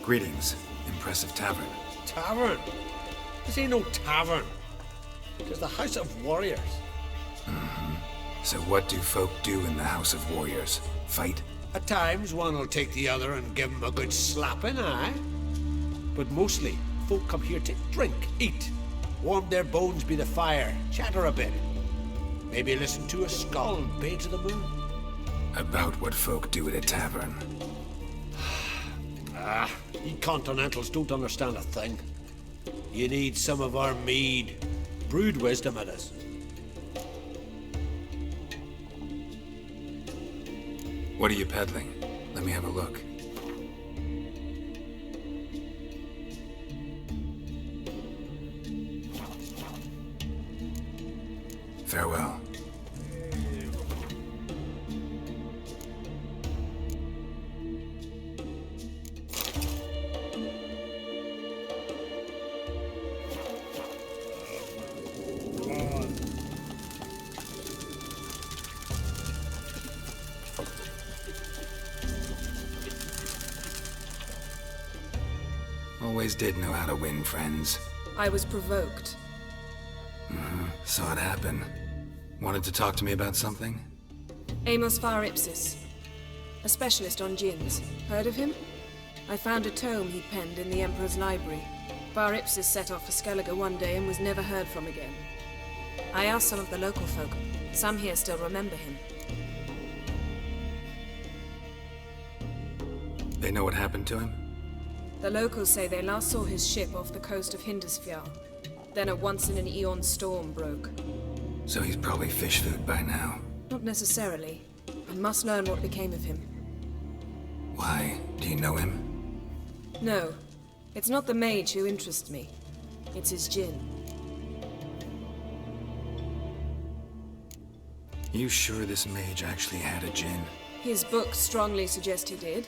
Greetings. Impressive tavern. Tavern? This ain't no tavern. It's the House of Warriors. So what do folk do in the House of Warriors? Fight? At times, one will take the other and give 'em a good slapping, aye? But mostly, folk come here to drink, eat, warm their bones by the fire, chatter a bit. Maybe listen to a skull bay to the moon. About what folk do at a tavern. You continentals don't understand a thing. You need some of our mead. Brewed wisdom it is. What are you peddling? Let me have a look. Farewell. Always did know how to win friends. I was provoked. Saw it happen. Wanted to talk to me about something? Amos Ferocious, a specialist on djinns. Heard of him? I found a tome he penned in the Emperor's library. Ferocious set off for Skellige one day and was never heard from again. I asked some of the local folk. Some here still remember him. They know what happened to him? The locals say they last saw his ship off the coast of Hindisfjall. Then a once-in-an-eon storm broke. So he's probably fish food by now. Not necessarily. I must learn what became of him. Why? Do you know him? No. It's not the mage who interests me. It's his djinn. You sure this mage actually had a djinn? His books strongly suggest he did.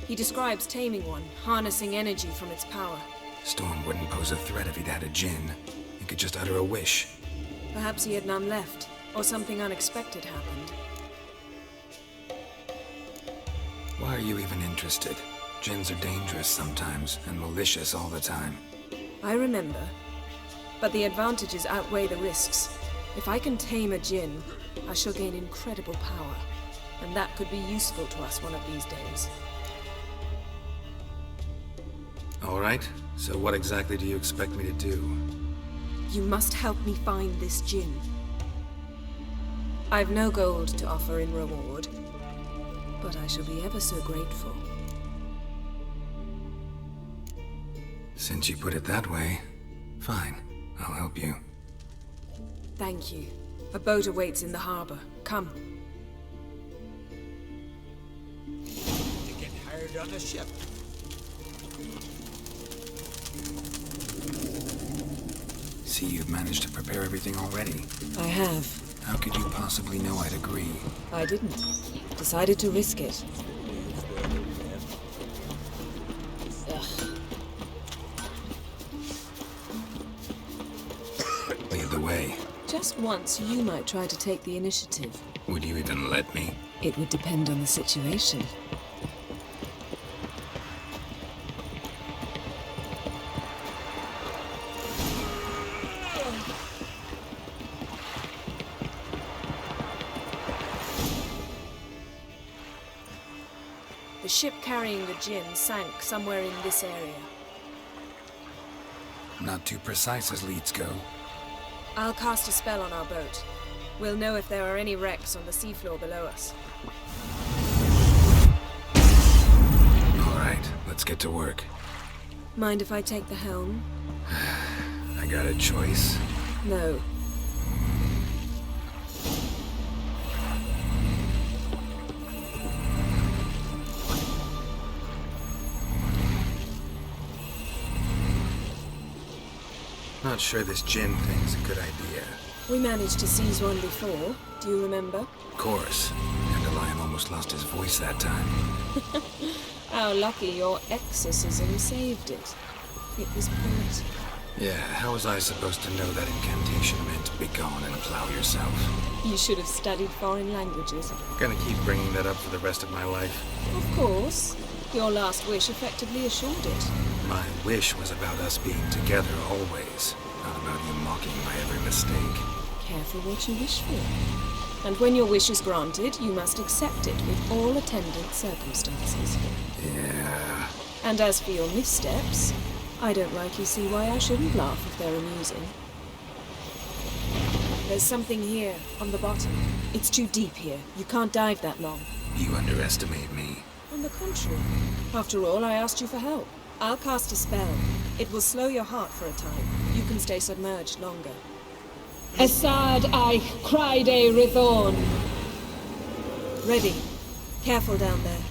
He describes taming one, harnessing energy from its power. Storm wouldn't pose a threat if he'd had a djinn. He could just utter a wish. Perhaps he had none left, or something unexpected happened. Why are you even interested? Djinns are dangerous sometimes, and malicious all the time. I remember. But the advantages outweigh the risks. If I can tame a djinn, I shall gain incredible power. And that could be useful to us one of these days. All right, so what exactly do you expect me to do? You must help me find this djinn. I've no gold to offer in reward, but I shall be ever so grateful. Since you put it that way, fine, I'll help you. Thank you. A boat awaits in the harbor. Come. To get hired on a ship. See, you've managed to prepare everything already. I have. How could you possibly know I'd agree? I didn't. Decided to risk it. Ugh. Lead the way. Just once, you might try to take the initiative. Would you even let me? It would depend on the situation. The ship carrying the djinn sank somewhere in this area. Not too precise as leads go. I'll cast a spell on our boat. We'll know if there are any wrecks on the seafloor below us. All right, let's get to work. Mind if I take the helm? I got a choice. No. Not sure this djinn thing's a good idea. We managed to seize one before. Do you remember? Of course. Dandelion almost lost his voice that time. How lucky your exorcism saved it. It was poetic. Yeah, how was I supposed to know that incantation meant be gone and plow yourself? You should have studied foreign languages. Gonna keep bringing that up for the rest of my life. Of course. Your last wish effectively assured it. My wish was about us being together always, not about you mocking my every mistake. Careful what you wish for. And when your wish is granted, you must accept it with all attendant circumstances. Yeah. And as for your missteps, I don't rightly see why I shouldn't laugh if they're amusing. There's something here, on the bottom. It's too deep here. You can't dive that long. You underestimate me. On the contrary. After all, I asked you for help. I'll cast a spell. It will slow your heart for a time. You can stay submerged longer. Assad I cried a Rithorn. Ready. Careful down there.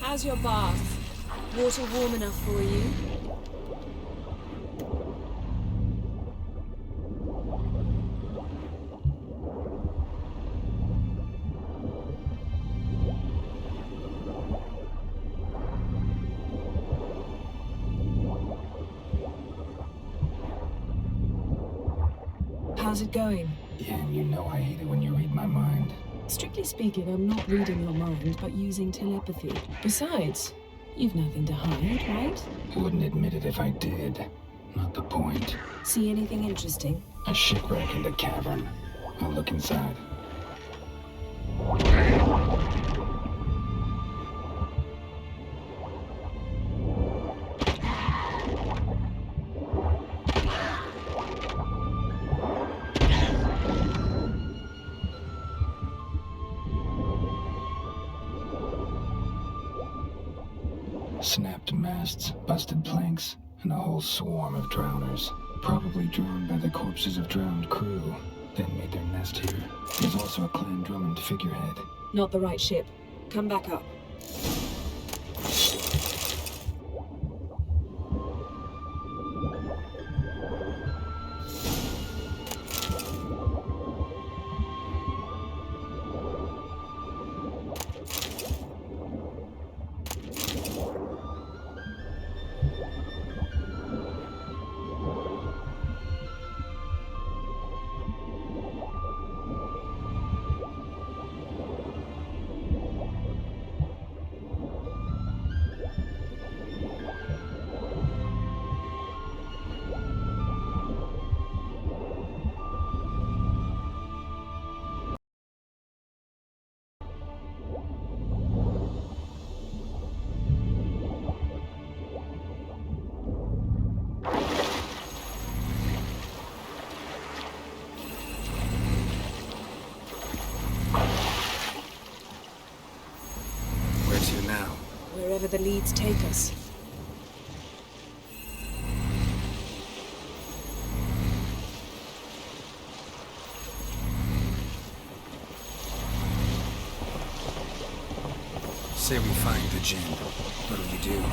How's your bath? Water warm enough for you? How's it going? Yeah, you know I hate it when you read my mind. Strictly speaking, I'm not reading your mind, but using telepathy. Besides, you've nothing to hide, right? Wouldn't admit it if I did. Not the point. See anything interesting? A shipwreck in the cavern. I'll look inside. Snapped masts, busted planks, and a whole swarm of drowners. Probably drawn by the corpses of drowned crew, then made their nest here. There's also a clan Drummond figurehead. Not the right ship. Come back up. Wherever the leads take us. Say we find the djinn. What'll you do?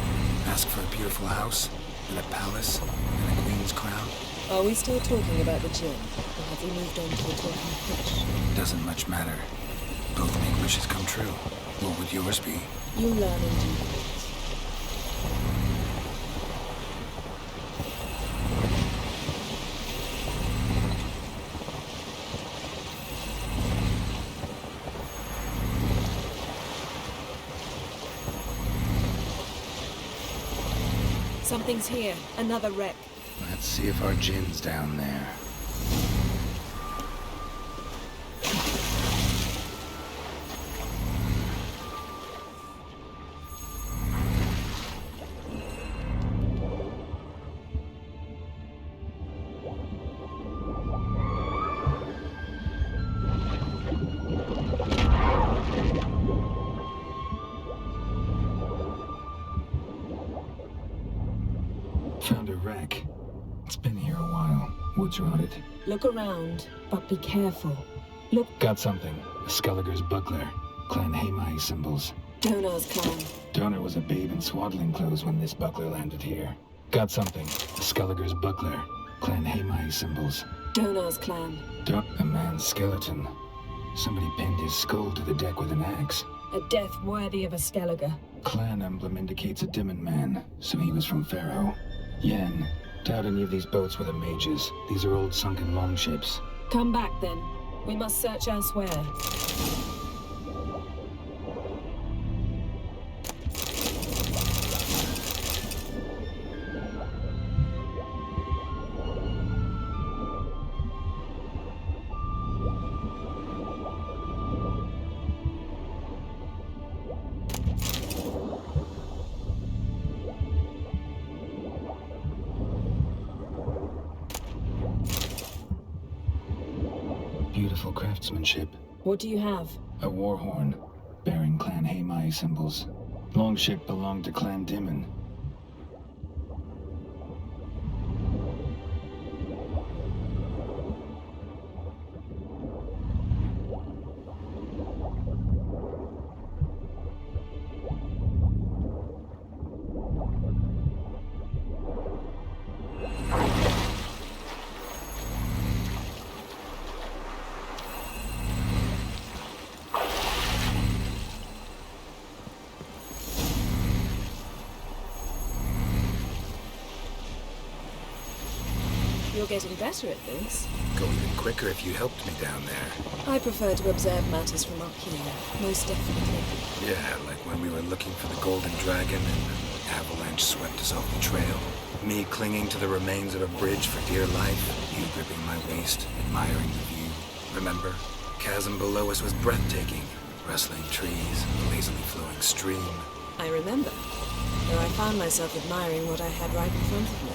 Ask for a beautiful house? And a palace? And a queen's crown? Are we still talking about the djinn? Or have we moved on to a talking fish? Doesn't much matter. Both make wishes come true. What would yours be? You'll learn in due course. Something's here. Another wreck. Let's see if our djinn's down there. Found a wreck. It's been here a while. Woods rotted. Look around, but be careful. Look. Got something. A Skelliger's buckler. Clan Hamai symbols. Donar's clan. Donor was a babe in swaddling clothes when this buckler landed here. Got something. A Skelliger's buckler. Clan Hamai symbols. Donar's clan. A man's skeleton. Somebody pinned his skull to the deck with an axe. A death worthy of a Skelliger. Clan emblem indicates a Dimon man, so he was from Pharaoh. Yen. Doubt any of these boats were the mages. These are old sunken longships. Come back then. We must search elsewhere. Beautiful craftsmanship. What do you have? A war horn, bearing Clan Haimai symbols. Longship belonged to Clan Dimon. You're getting better at this. Go even quicker if you helped me down there. I prefer to observe matters from up here, most definitely. Yeah, like when we were looking for the Golden Dragon and an avalanche swept us off the trail. Me clinging to the remains of a bridge for dear life. You gripping my waist, admiring the view. Remember? Chasm below us was breathtaking. Rustling trees, a lazily flowing stream. I remember, though I found myself admiring what I had right in front of me.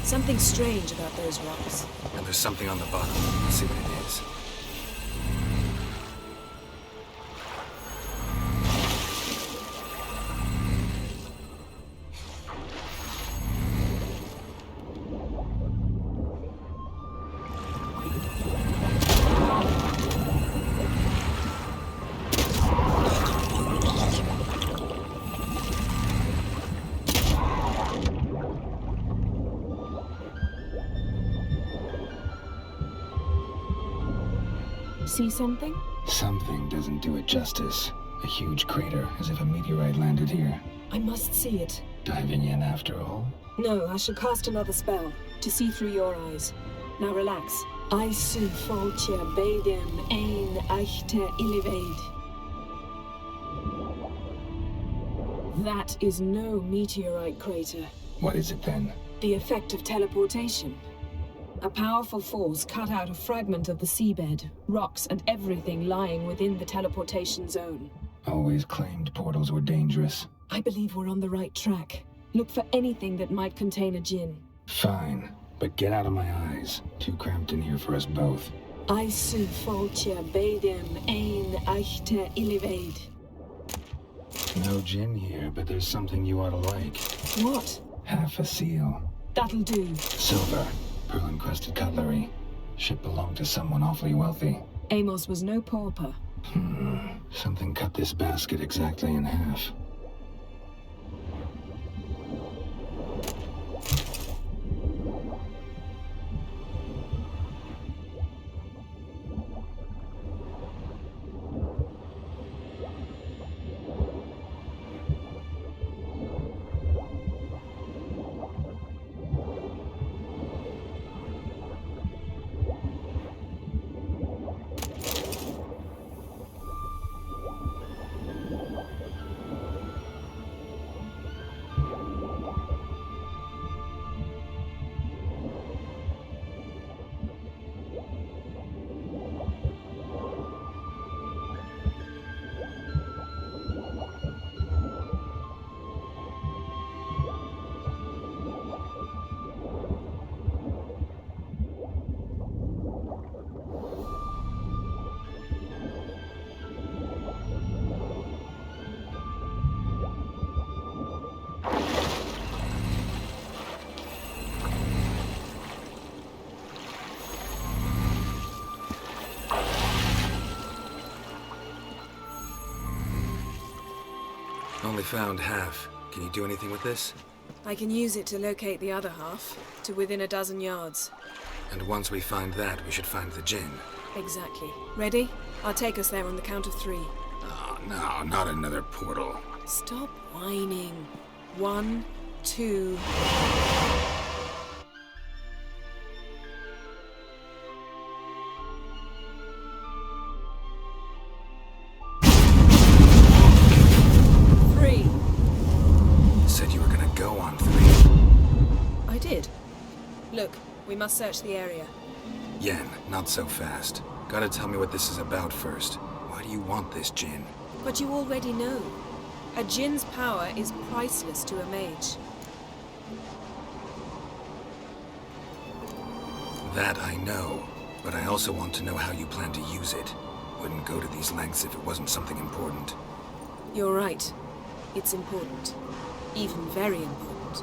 Something strange about those rocks. And there's something on the bottom. Let's see what it is. See something? Something doesn't do it justice. A huge crater, as if a meteorite landed here. I must see it. Diving in after all? No, I shall cast another spell, to see through your eyes. Now relax. I su foltja beidem ein eichte illiveid. That is no meteorite crater. What is it then? The effect of teleportation. A powerful force cut out a fragment of the seabed, rocks and everything lying within the teleportation zone. Always claimed portals were dangerous. I believe we're on the right track. Look for anything that might contain a djinn. Fine, but get out of my eyes. Too cramped in here for us both. I su foltja beidem ein eichte illiveid. No gin here, but there's something you ought to like. What? Half a seal. That'll do. Silver. Pearl-encrusted cutlery. Ship belonged to someone awfully wealthy. Amos was no pauper. Something cut this basket exactly in half. Only found half. Can you do anything with this? I can use it to locate the other half, to within a dozen yards. And once we find that, we should find the djinn. Exactly. Ready? I'll take us there on the count of 3. Oh, no, not another portal. Stop whining. 1, 2... Look, we must search the area. Yen, not so fast. Gotta tell me what this is about first. Why do you want this djinn? But you already know. A djinn's power is priceless to a mage. That I know, but I also want to know how you plan to use it. Wouldn't go to these lengths if it wasn't something important. You're right. It's important. Even very important.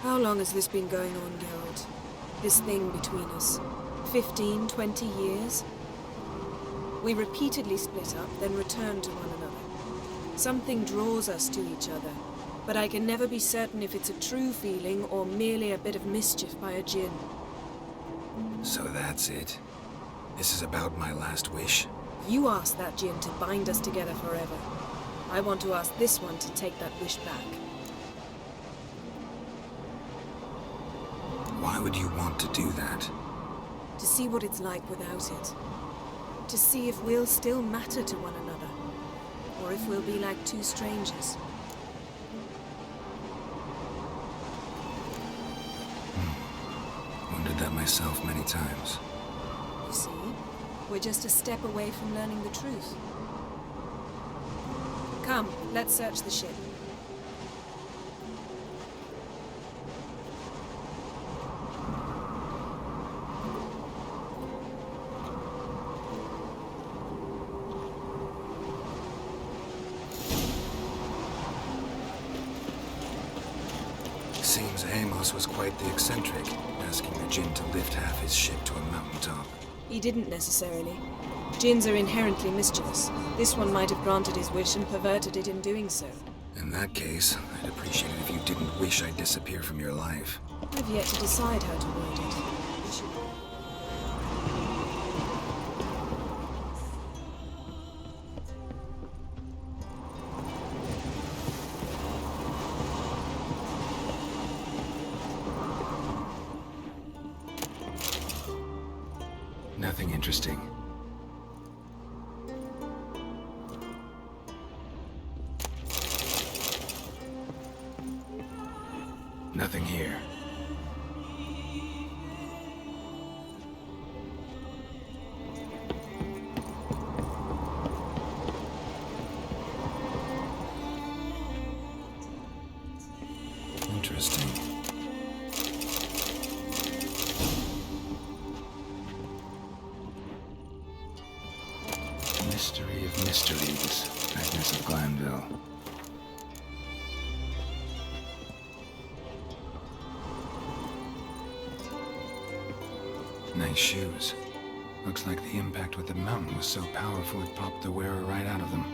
How long has this been going on, Geralt? This thing between us? 15, 20 years? We repeatedly split up, then returned to one another. Something draws us to each other, but I can never be certain if it's a true feeling or merely a bit of mischief by a djinn. So that's it. This is about my last wish. You asked that djinn to bind us together forever. I want to ask this one to take that wish back. Why would you want to do that? To see what it's like without it. To see if we'll still matter to one another. Or if we'll be like two strangers. Wondered that myself many times. You see, we're just a step away from learning the truth. Come, let's search the ship. Seems Amos was quite the eccentric, asking the djinn to lift half his ship to a mountaintop. He didn't necessarily. Djinns are inherently mischievous. This one might have granted his wish and perverted it in doing so. In that case, I'd appreciate it if you didn't wish I'd disappear from your life. I've yet to decide how to word it. We should... Nothing interesting. Nothing here. Interesting. Mystery of mysteries, Agnes of Glanville. Nice shoes. Looks like the impact with the mountain was so powerful it popped the wearer right out of them.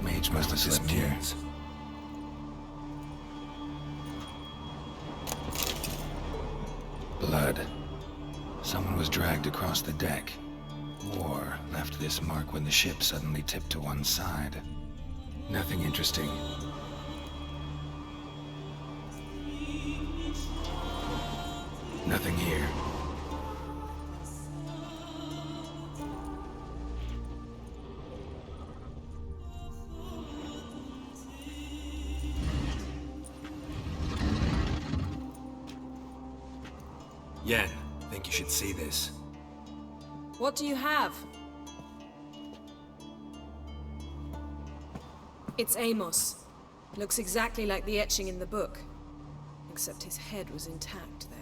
Mage must have slept here. Blood. Someone was dragged across the deck. War left this mark when the ship suddenly tipped to one side. Nothing interesting. Nothing here. Yen, think you should see this. What do you have? It's Amos. Looks exactly like the etching in the book. Except his head was intact there.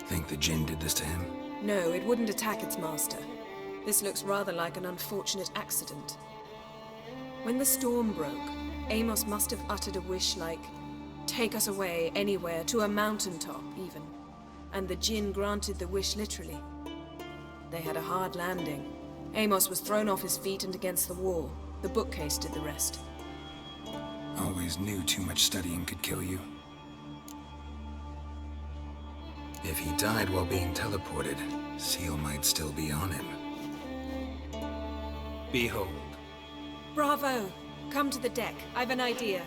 Think the djinn did this to him? No, it wouldn't attack its master. This looks rather like an unfortunate accident. When the storm broke, Amos must have uttered a wish like, "Take us away, anywhere, to a mountaintop, even." And the djinn granted the wish literally. They had a hard landing. Amos was thrown off his feet and against the wall. The bookcase did the rest. Always knew too much studying could kill you. If he died while being teleported, Seal might still be on him. Behold. Bravo! Come to the deck. I've an idea.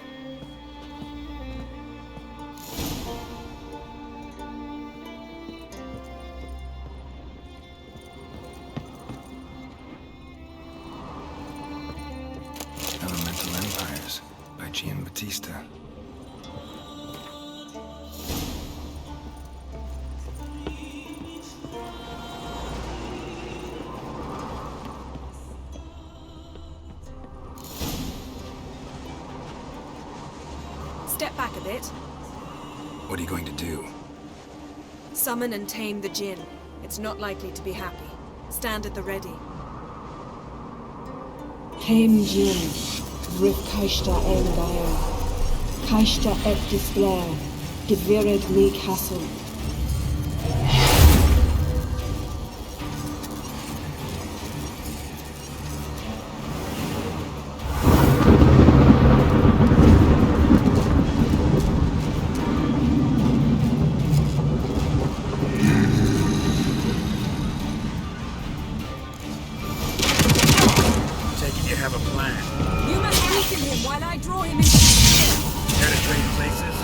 Elemental empires. it. What are you going to do? Summon and tame the Jinn. It's not likely to be happy. Stand at the ready. Tame Jinn, Rif Kaishta Elgair, Kaishta et Disblair, Gevirid Lee Castle. You have a plan. You must weaken him while I draw him into the Jinn. Care to trade places?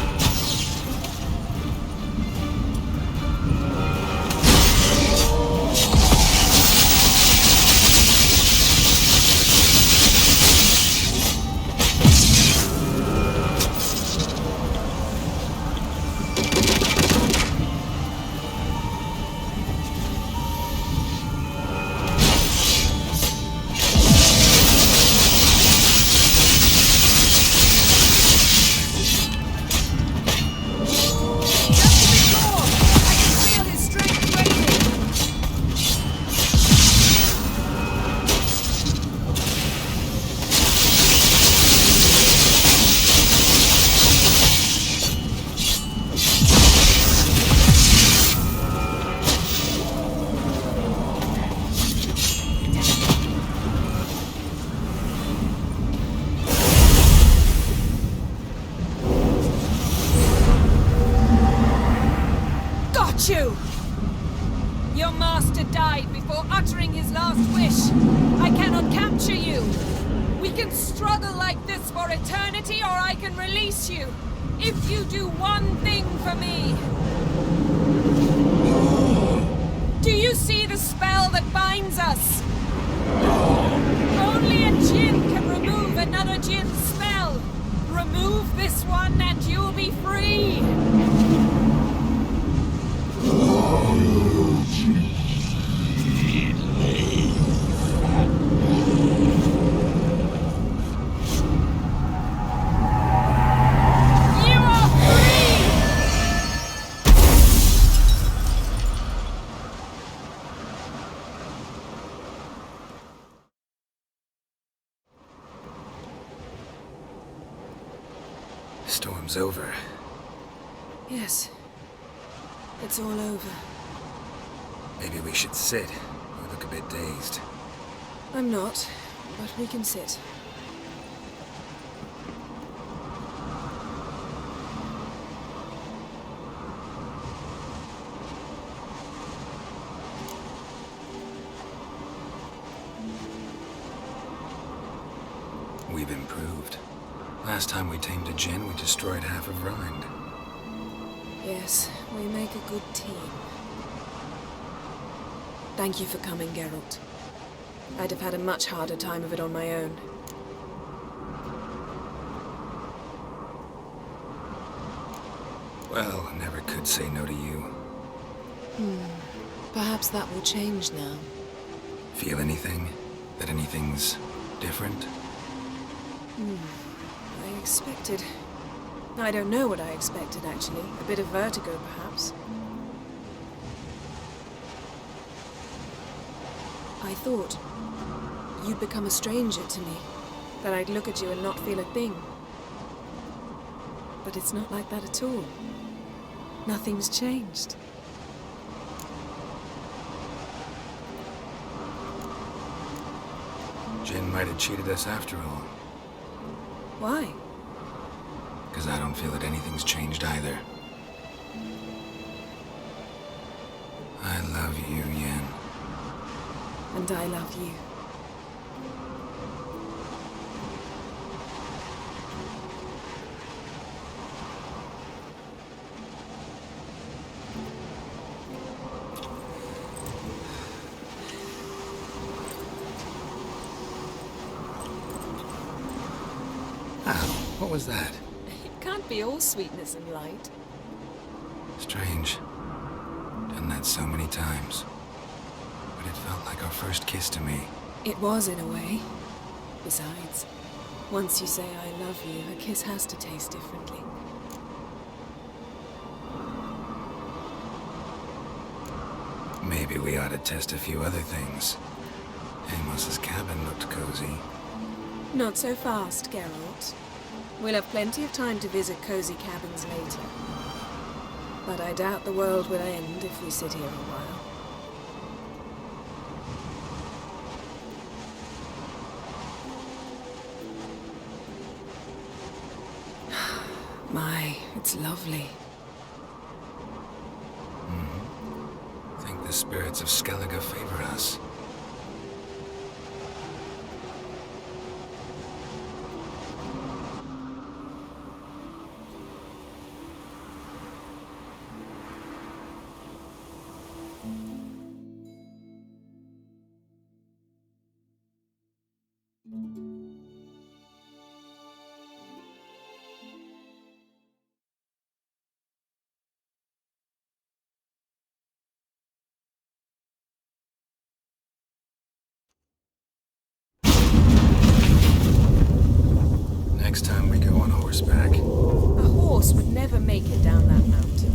You! Your master died before uttering his last wish. I cannot capture you. We can struggle like this for eternity, or I can release you. If you do one thing for me. Do you see the spell that binds us? Only a Jinn can remove another Jinn's spell. Remove this one and you'll be free. Storm's over. Yes. It's all over. Maybe we should sit. You look a bit dazed. I'm not, but we can sit. We've improved. Last time we tamed a Jinn, we destroyed half of Rind. Yes, we make a good team. Thank you for coming, Geralt. I'd have had a much harder time of it on my own. Well, I never could say no to you. Perhaps that will change now. Feel anything? That anything's different? I expected... I don't know what I expected, actually. A bit of vertigo, perhaps. I thought you'd become a stranger to me. That I'd look at you and not feel a thing. But it's not like that at all. Nothing's changed. Jinn might have cheated us after all. Why? Because I don't feel that anything's changed either. I love you, Yen. And I love you. What was that? It can't be all sweetness and light. Strange. Done that so many times. But it felt like our first kiss to me. It was, in a way. Besides, once you say I love you, a kiss has to taste differently. Maybe we ought to test a few other things. Amos's cabin looked cozy. Not so fast, Geralt. We'll have plenty of time to visit cozy cabins later. But I doubt the world will end if we sit here a while. My, it's lovely. I think the spirits of Skellige favor us. Next time we go on horseback. A horse would never make it down that mountain.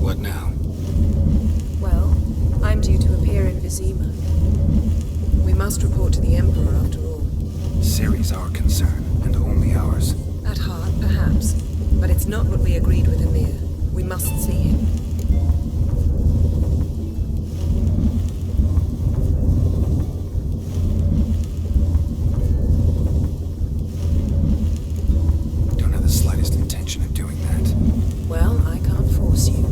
What now? Well, I'm due to appear in Vizima. We must report to the Emperor after all. Ciri's our concern, and only ours. At heart, perhaps. But it's not what we agreed with Emir. We must see him. Don't have the slightest intention of doing that. Well, I can't force you.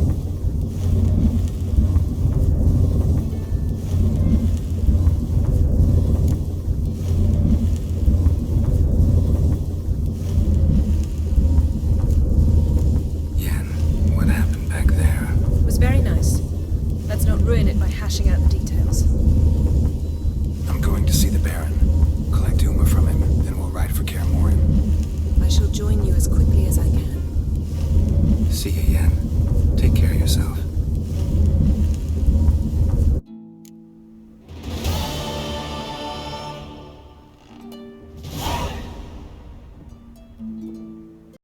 Yen, what happened back there? It was very nice. Let's not ruin it by hashing out the details. I'm going to see the Baron, collect Uma from him, then we'll ride for Kaer Morhen. I shall join you as quickly as I can. See you, Yen. Take care of yourself.